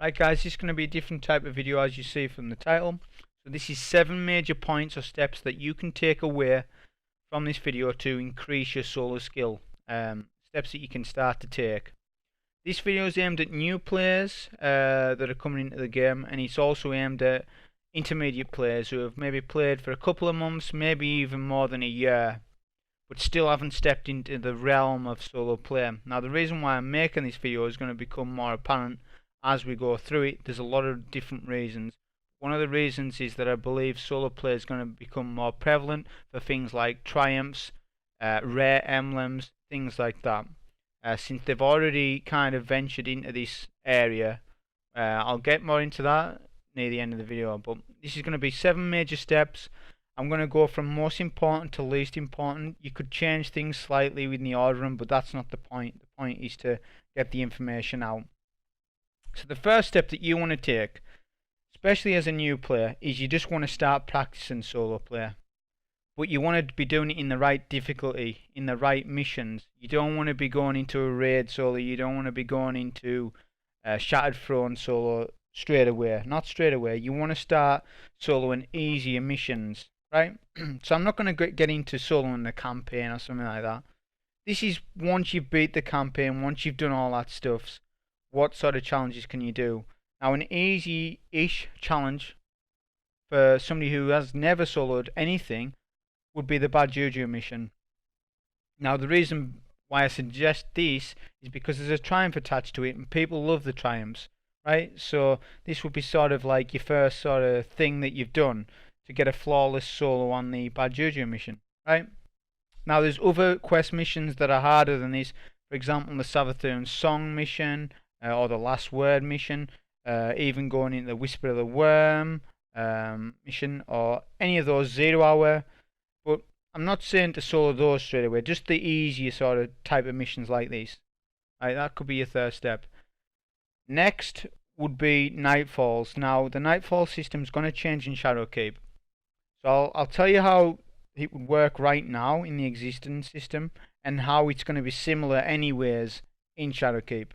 Right guys, this is going to be a different type of video as you see from the title. So this is 7 major points or steps that you can take away from this video to increase your solo skill. Steps that you can start to take. This video is aimed at new players that are coming into the game, and it's also aimed at intermediate players who have maybe played for a couple of months, maybe even more than a year, but still haven't stepped into the realm of solo play. Now the reason why I'm making this video is going to become more apparent as we go through it. There's a lot of different reasons. One of the reasons is that I believe solo play is going to become more prevalent for things like triumphs, rare emblems, things like that. Since they've already kind of ventured into this area, I'll get more into that near the end of the video. But this is going to be 7 major steps. I'm going to go from most important to least important. You could change things slightly with the ordering, but that's not the point. The point is to get the information out. So the first step that you want to take, especially as a new player, is you just want to start practicing solo play. But you want to be doing it in the right difficulty, in the right missions. You don't want to be going into a raid solo. You don't want to be going into Shattered Throne solo straight away. Not straight away. You want to start soloing easier missions, right? So I'm not going to get into soloing the campaign or something like that. This is once you've beat the campaign, once you've done all that stuff, what sort of challenges can you do? Now an easy-ish challenge for somebody who has never soloed anything would be the Bad Juju mission. Now the reason why I suggest this is because there's a triumph attached to it and people love the triumphs, right? So this would be sort of like your first sort of thing that you've done to get a flawless solo on the Bad Juju mission, right? Now there's other quest missions that are harder than this. For example, the Savathun Song mission, or the Last Word mission, even going into the Whisper of the Worm mission, or any of those 0 hour. But I'm not saying to solo those straight away, just the easier sort of type of missions like these. Right, that could be your third step. Next would be Nightfalls. Now the Nightfall system is going to change in Shadowkeep. So I'll tell you how it would work right now in the existing system, and how it's going to be similar anyways in Shadowkeep.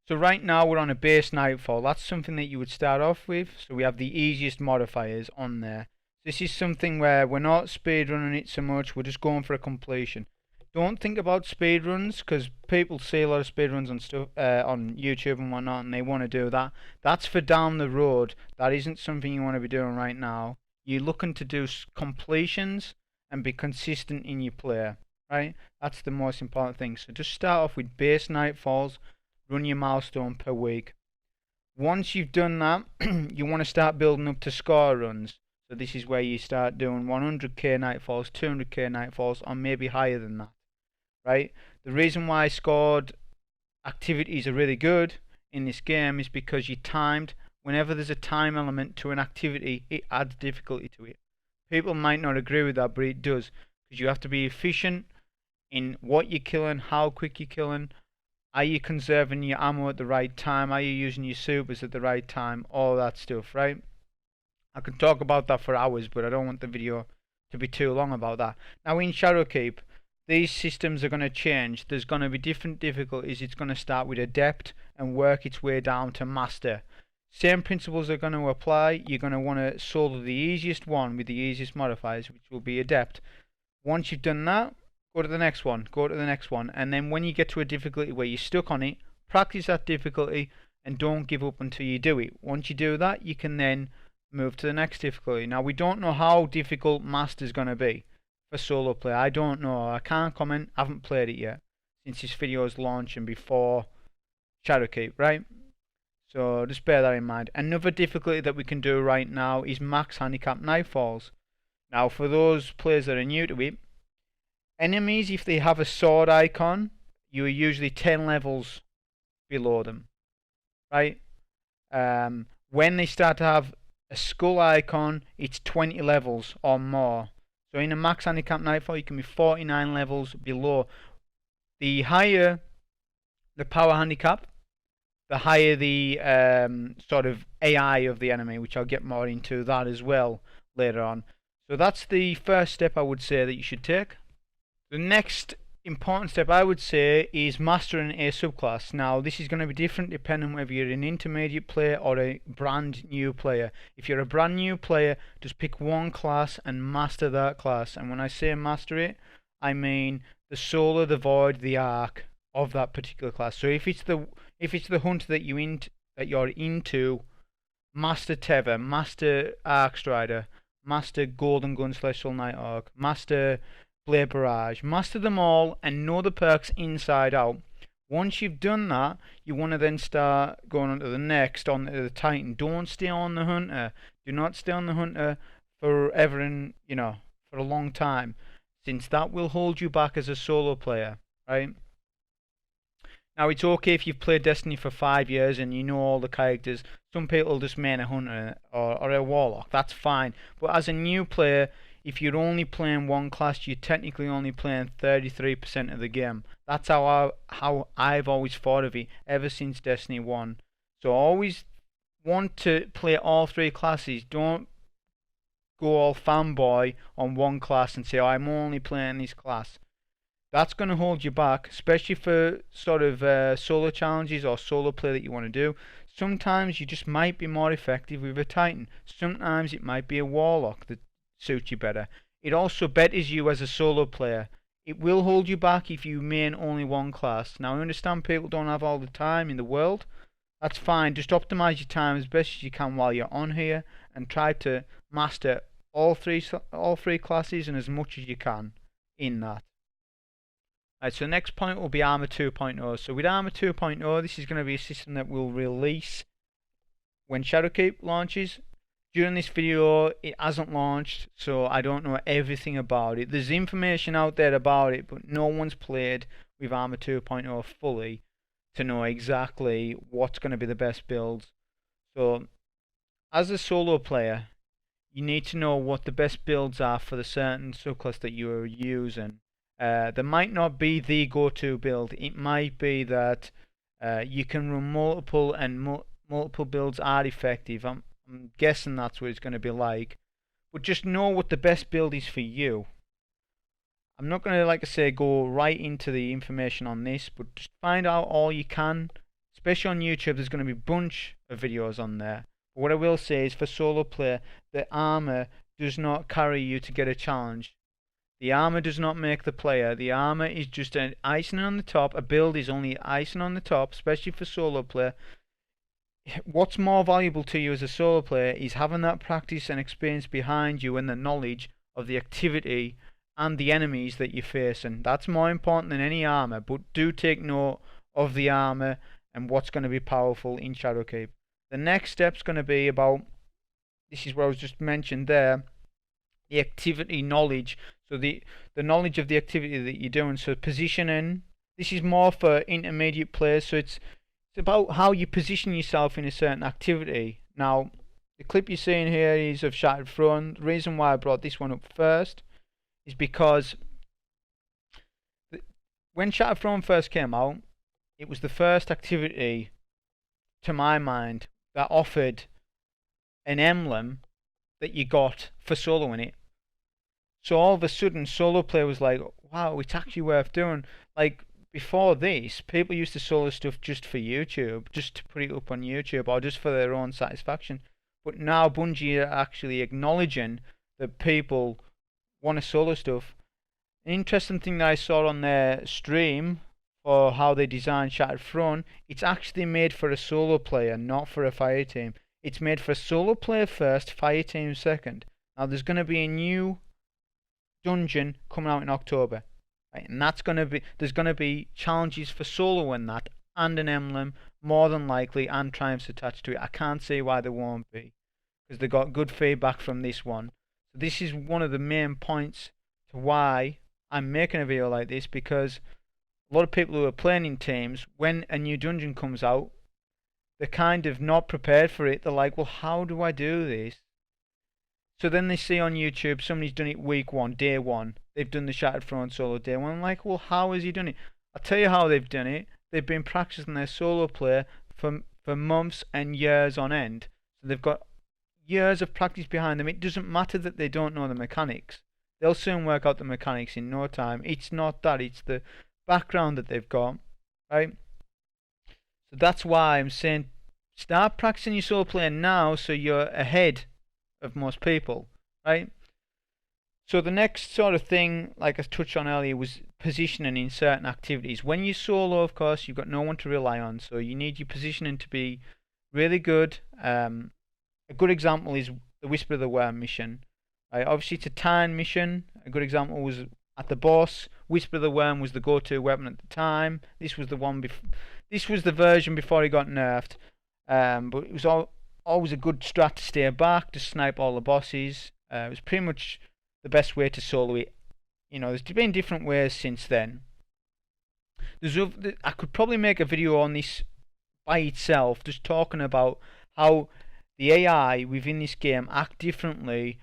So right now we're on a base Nightfall. That's something that you would start off with. So we have the easiest modifiers on there. This is something where we're not speedrunning it so much, we're just going for a completion. Don't think about speedruns, because people see a lot of speedruns on stuff on YouTube and whatnot, and they want to do that. That's for down the road. That isn't something you want to be doing right now. You're looking to do completions and be consistent in your play, right? That's the most important thing. So just start off with base Nightfalls. Run your milestone per week. Once you've done that, you want to start building up to score runs. So this is where you start doing 100k Nightfalls, 200k Nightfalls, or maybe higher than that, right? The reason why scored activities are really good in this game is because you're timed. Whenever there's a time element to an activity, it adds difficulty to it. People might not agree with that, but it does, because you have to be efficient in what you're killing, how quick you're killing. Are you conserving your ammo at the right time? Are you using your supers at the right time? All that stuff, right? I could talk about that for hours, but I don't want the video to be too long about that. Now in Shadowkeep, these systems are going to change. There's going to be different difficulties. It's going to start with Adept and work its way down to Master. Same principles are going to apply. You're going to want to solo the easiest one with the easiest modifiers, which will be Adept. Once you've done that, go to the next one, go to the next one, and then when you get to a difficulty where you're stuck on it, practice that difficulty and don't give up until you do it. Once you do that, you can then move to the next difficulty. Now we don't know how difficult Master's going to be for solo play. I don't know. I can't comment. I haven't played it yet since this video is launching before Shadowkeep, right? So just bear that in mind. Another difficulty that we can do right now is Max Handicap Nightfalls. Now for those players that are new to it, enemies, if they have a sword icon, you are usually 10 levels below them, right? When they start to have a skull icon, it's 20 levels or more. So in a max handicap Nightfall, you can be 49 levels below. The higher the power handicap, the higher the sort of AI of the enemy, which I'll get more into that as well later on. So that's the first step I would say that you should take. The next important step I would say is mastering a subclass. Now this is going to be different depending on whether you're an intermediate player or a brand new player. If you're a brand new player, just pick one class and master that class. And when I say master it, I mean the solar, the void, the arc of that particular class. So if it's the hunter that you're into, master Tether, master Arc Strider, master Golden Gun / Soul Knight Arc, master Blade Barrage, master them all and know the perks inside out. Once you've done that, you want to then start going on to the next, on to the Titan. Don't stay on the hunter. Do not stay on the hunter forever and, for a long time, since that will hold you back as a solo player, right? Now it's okay if you've played Destiny for 5 years and you know all the characters. Some people just main a hunter or a warlock. That's fine. But as a new player, if you're only playing one class, you're technically only playing 33% of the game. That's how I've always thought of it ever since Destiny 1. So always want to play all 3 classes. Don't go all fanboy on one class and say, oh, I'm only playing this class. That's going to hold you back, especially for sort of solo challenges or solo play that you want to do. Sometimes you just might be more effective with a Titan. Sometimes it might be a Warlock that suits you better. It also betters you as a solo player. It will hold you back if you main only one class. Now I understand people don't have all the time in the world. That's fine. Just optimize your time as best as you can while you're on here and try to master all three classes and as much as you can in that. Right, so the next point will be Armor 2.0. So with Armor 2.0, this is going to be a system that will release when Shadowkeep launches. During this video, it hasn't launched, so I don't know everything about it. There's information out there about it, but no one's played with Armor 2.0 fully to know exactly what's going to be the best builds. So, as a solo player, you need to know what the best builds are for the certain subclass that you are using. There might not be the go-to build. It might be that you can run multiple and multiple builds are effective. I'm guessing that's what it's going to be like. But just know what the best build is for you. I'm not going to, like I say, go right into the information on this, but just find out all you can. Especially on YouTube, there's going to be a bunch of videos on there. But what I will say is for solo player, the armor does not carry you to get a challenge. The armor does not make the player. The armor is just an icing on the top. A build is only icing on the top, especially for solo player. What's more valuable to you as a solo player is having that practice and experience behind you and the knowledge of the activity and the enemies that you're facing. That's more important than any armor, but do take note of the armor and what's going to be powerful in Shadowkeep. The next step's going to be about, this is what I was just mentioned there, the activity knowledge. So the knowledge of the activity that you're doing. So positioning, this is more for intermediate players, so it's about how you position yourself in a certain activity. Now, the clip you're seeing here is of Shattered Throne. The reason why I brought this one up first is because when Shattered Throne first came out, it was the first activity, to my mind, that offered an emblem that you got for soloing it. So all of a sudden, solo play was like, wow, it's actually worth doing. Like, before this, people used to solo stuff just for YouTube, just to put it up on YouTube, or just for their own satisfaction. But now Bungie are actually acknowledging that people want to solo stuff. An interesting thing that I saw on their stream, for how they designed Shattered Throne, it's actually made for a solo player, not for a fire team. It's made for a solo player first, fire team second. Now there's going to be a new dungeon coming out in October, right? And that's going to be, there's going to be challenges for solo in that, and an emblem more than likely, and triumphs attached to it. I can't see why there won't be, because they got good feedback from this one. So this is one of the main points to why I'm making a video like this, because a lot of people who are playing in teams, when a new dungeon comes out, they're kind of not prepared for it. They're like, well, how do I do this? So then they see on YouTube somebody's done it week 1, day 1. They've done the Shattered Throne solo day 1. I'm like, well, how has he done it? I'll tell you how they've done it. They've been practicing their solo play for months and years on end. So they've got years of practice behind them. It doesn't matter that they don't know the mechanics. They'll soon work out the mechanics in no time. It's not that, it's the background that they've got, right? So that's why I'm saying start practicing your solo playing now so you're ahead of most people, right? So the next sort of thing, like I touched on earlier, was positioning in certain activities. When you solo, of course, you've got no one to rely on, so you need your positioning to be really good. A good example is the Whisper of the Worm mission. Right? Obviously, it's a time mission. A good example was at the boss. Whisper of the Worm was the go-to weapon at the time. This was the one. This was the version before he got nerfed. But it was always a good strat to stay back, to snipe all the bosses. It was pretty much the best way to solo it. You know, there's been different ways since then. I could probably make a video on this by itself, just talking about how the AI within this game act differently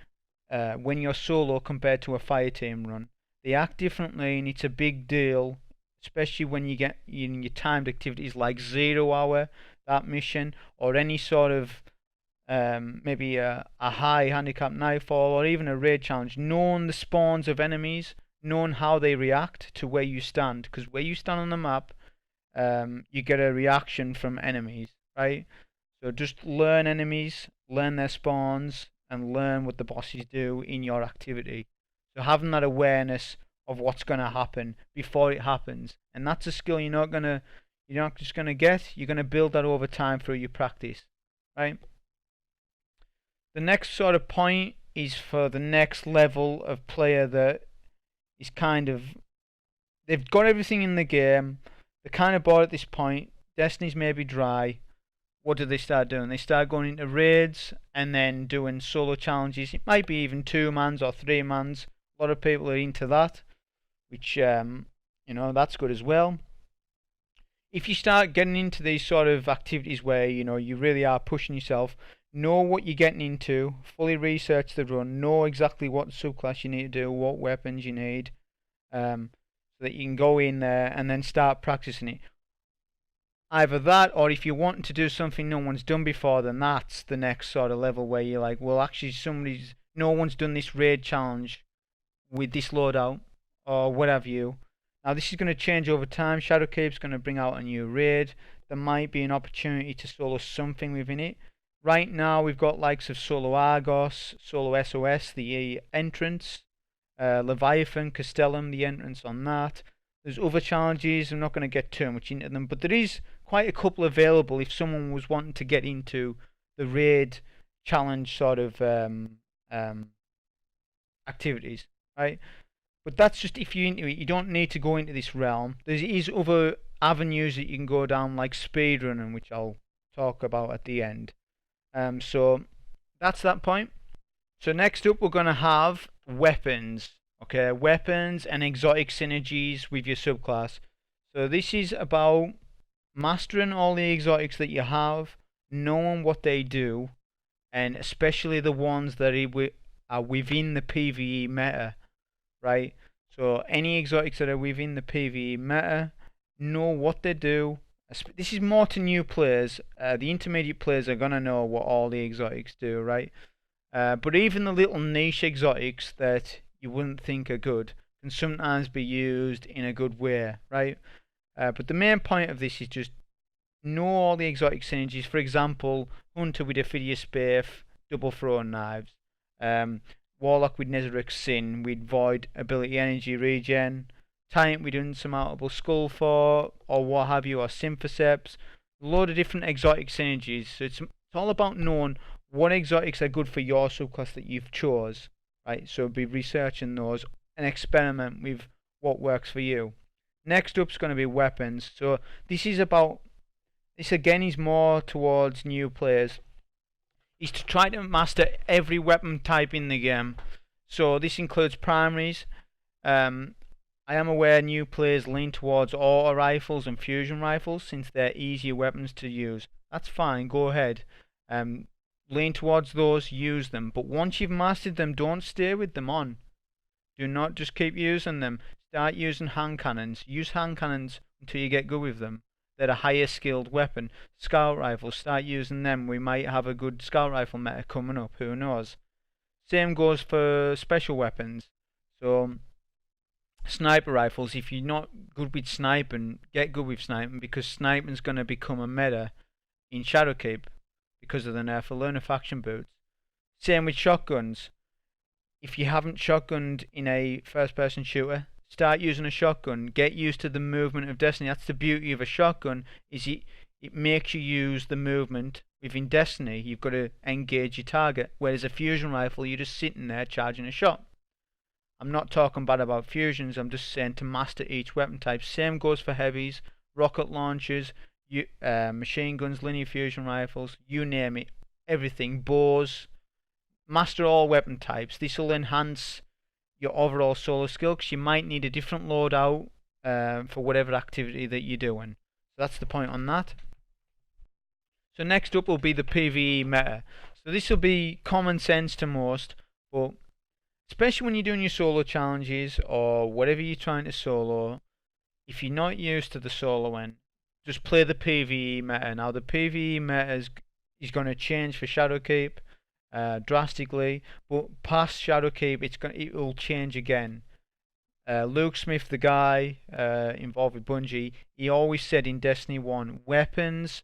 when you're solo compared to a fireteam run. They act differently, and it's a big deal, especially when you get in your timed activities like 0 hour, that mission, or any sort of maybe a high handicap nightfall, or even a raid challenge. Knowing the spawns of enemies, knowing how they react to where you stand, because where you stand on the map, you get a reaction from enemies, right? So just learn enemies, learn their spawns, and learn what the bosses do in your activity. So having that awareness of what's going to happen before it happens, and that's a skill you're not just gonna get. You're gonna build that over time through your practice, right? The next sort of point is for the next level of player that is kind of, they've got everything in the game. They're kind of bored at this point. Destiny's maybe dry. What do they start doing? They start going into raids and then doing solo challenges. It might be even 2-mans or 3-mans. A lot of people are into that, which that's good as well. If you start getting into these sort of activities where you really are pushing yourself, know what you're getting into, fully research the run, know exactly what subclass you need to do, what weapons you need, so that you can go in there and then start practicing it. Either that, or if you're wanting to do something no one's done before, then that's the next sort of level where you're like, well, actually, no one's done this raid challenge with this loadout, or what have you. Now, this is going to change over time. Shadowkeep's going to bring out a new raid. There might be an opportunity to solo something within it. Right now, we've got likes of Solo Argos, Solo SOS, the entrance, Leviathan, Castellum, the entrance on that. There's other challenges. I'm not going to get too much into them, but there is quite a couple available if someone was wanting to get into the raid challenge sort of activities, right? But that's just if you're into it. You don't need to go into this realm. There is other avenues that you can go down, like speedrunning, which I'll talk about at the end. So that's that point. So next up, we're going to have weapons. Okay, weapons and exotic synergies with your subclass. So this is about mastering all the exotics that you have, knowing what they do, and especially the ones that are within the PVE meta, right? So any exotics that are within the PVE meta, know what they do. This is more to new players. The intermediate players are going to know what all the exotics do, right? But even the little niche exotics that you wouldn't think are good can sometimes be used in a good way, right? But the main point of this is just know all the exotic synergies. For example, Hunter with Ophidius Spath, double thrown knives. Warlock with Nezaric's Sin with Void ability energy regen. Tyrant with Insurmountable Skull for, or what have you, or Symphoceps. A load of different exotic synergies. So it's all about knowing what exotics are good for your subclass that you've chose, right? So be researching those and experiment with what works for you. Next up is going to be weapons. So this again is more towards new players. Is to try to master every weapon type in the game. So this includes primaries. I am aware new players lean towards auto rifles and fusion rifles since they're easier weapons to use. That's fine, go ahead. Lean towards those, use them. But once you've mastered them, don't stay with them on. Do not just keep using them. Start using hand cannons. Use hand cannons until you get good with them. They're a higher skilled weapon. Scout rifles, start using them. We might have a good scout rifle meta coming up, who knows. Same goes for special weapons. So sniper rifles, if you're not good with sniping, get good with sniping, because sniping's going to become a meta in Shadowkeep because of the nerf of learner faction boots. Same with shotguns. If you haven't shotgunned in a first person shooter, start using a shotgun. Get used to the movement of Destiny. That's the beauty of a shotgun, is it makes you use the movement. Within Destiny, you've got to engage your target, whereas a fusion rifle, you're just sitting there charging a shot. I'm not talking bad about fusions, I'm just saying to master each weapon type. Same goes for heavies, rocket launchers, machine guns, linear fusion rifles, you name it, everything, bows. Master all weapon types. This will enhance your overall solo skill, because you might need a different loadout for whatever activity that you're doing. So that's the point on that. So next up will be the PVE meta. So this will be common sense to most, but especially when you're doing your solo challenges or whatever you're trying to solo, if you're not used to the soloing, just play the PVE meta. Now the PVE meta is going to change for Shadowkeep drastically, but past Shadowkeep it will change again. Luke Smith, the guy involved with Bungie, he always said in Destiny 1, weapons,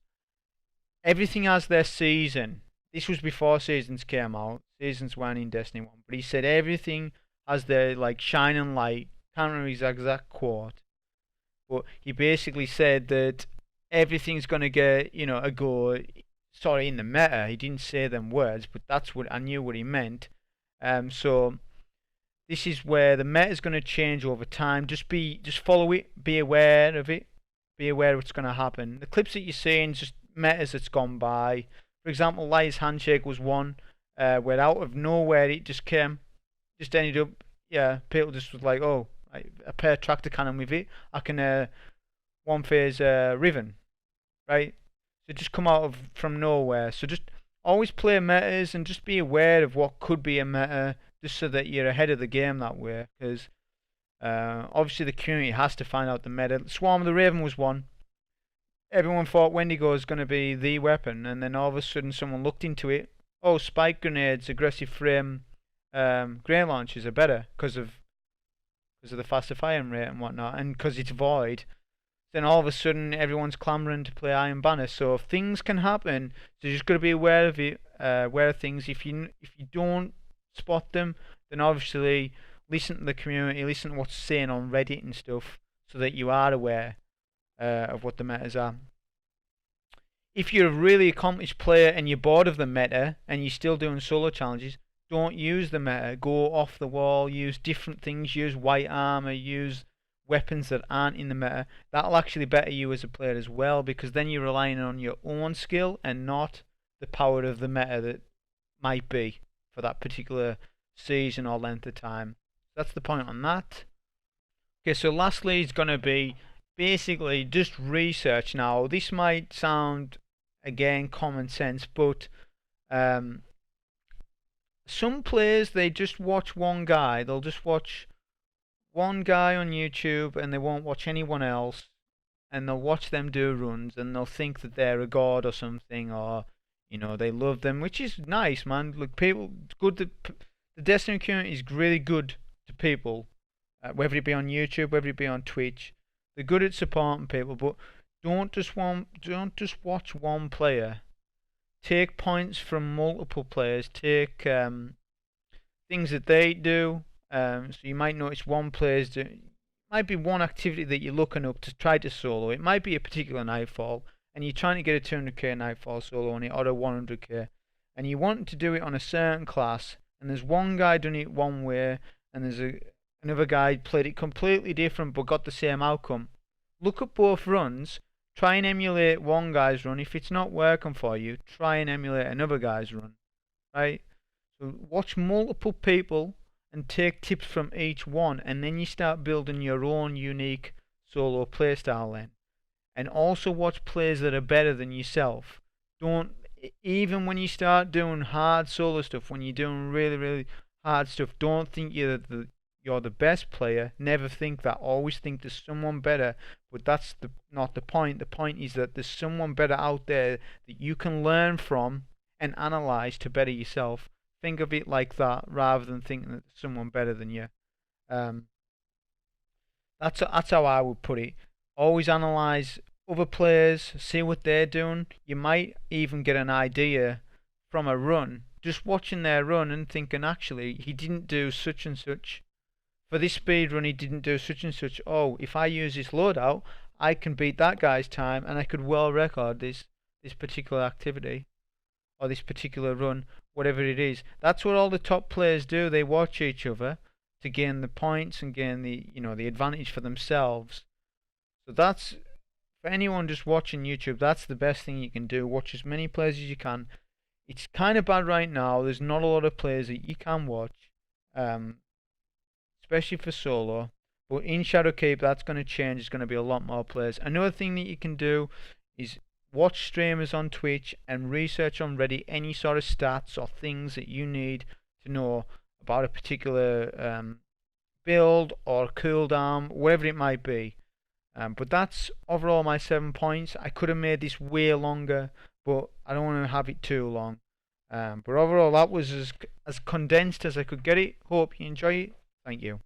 everything has their season. This was before seasons came out. Seasons weren't in Destiny 1. But he said everything has their shining light. Can't remember his exact quote. But he basically said that everything's going to get, a go. Sorry, in the meta. He didn't say them words, but that's what I knew what he meant. So this is where the meta is going to change over time. Just follow it. Be aware of it. Be aware of what's going to happen. The clips that you're seeing, just metas that's gone by. For example, Liar's Handshake was one where out of nowhere it just ended up, people just was like, oh, a pair tractor cannon with it, I can one phase Riven, right? So just come out from nowhere. So just always play metas and just be aware of what could be a meta, just so that you're ahead of the game that way. Because obviously the community has to find out the meta. Swarm of the Raven was one. Everyone thought Wendigo was going to be the weapon, and then all of a sudden someone looked into it. Oh, spike grenades, aggressive frame, grenade launchers are better because of the faster firing rate and whatnot, and because it's void. Then all of a sudden everyone's clamoring to play Iron Banner. So things can happen. So you just got to be aware of it, aware of things. If you don't spot them, then obviously listen to the community, listen to what's saying on Reddit and stuff, so that you are aware of what the metas are. If you're a really accomplished player and you're bored of the meta and you're still doing solo challenges, don't use the meta. Go off the wall, use different things, use white armor, use weapons that aren't in the meta. That'll actually better you as a player as well, because then you're relying on your own skill and not the power of the meta that might be for that particular season or length of time. That's the point on that. Okay, so lastly is going to be basically just research. Now this might sound again common sense, but some players, they just watch one guy. They'll just watch one guy on YouTube and they won't watch anyone else, and they'll watch them do runs and they'll think that they're a god or something, or they love them, which is nice, man. Look, people, it's good that the Destiny community is really good to people, whether it be on YouTube, whether it be on Twitch. They're good at supporting people, but don't just watch one player. Take points from multiple players. Take things that they do. So you might notice one player's might be one activity that you're looking up to try to solo. It might be a particular Nightfall, and you're trying to get a 200k Nightfall solo on it, or a 100k, and you want to do it on a certain class, and there's one guy doing it one way, and there's another guy played it completely different but got the same outcome. Look at both runs, try and emulate one guy's run. If it's not working for you, try and emulate another guy's run, right? So watch multiple people and take tips from each one, and then you start building your own unique solo playstyle then. And also watch players that are better than yourself. Don't, even when you start doing hard solo stuff, when you're doing really, really hard stuff, don't think you're the best player. Never think that. Always think there's someone better, but that's not the point. The point is that there's someone better out there that you can learn from and analyze to better yourself. Think of it like that, rather than thinking that there's someone better than you. Um, that's how I would put it. Always analyze other players, see what they're doing. You might even get an idea from a run, just watching their run and thinking, actually, he didn't do such and such. For this speed run, he didn't do such and such. Oh, if I use this loadout, I can beat that guy's time, and I could well record this particular activity or this particular run, whatever it is. That's what all the top players do. They watch each other to gain the points and gain the advantage for themselves. So that's for anyone just watching YouTube. That's the best thing you can do. Watch as many players as you can. It's kind of bad right now. There's not a lot of players that you can watch, especially for solo. But in Shadowkeep, that's going to change. There's going to be a lot more players. Another thing that you can do is watch streamers on Twitch and research on Reddit any sort of stats or things that you need to know about a particular build or cooldown, whatever it might be. But that's overall my 7 points. I could have made this way longer, but I don't want to have it too long. But overall, that was as condensed as I could get it. Hope you enjoy it. Thank you.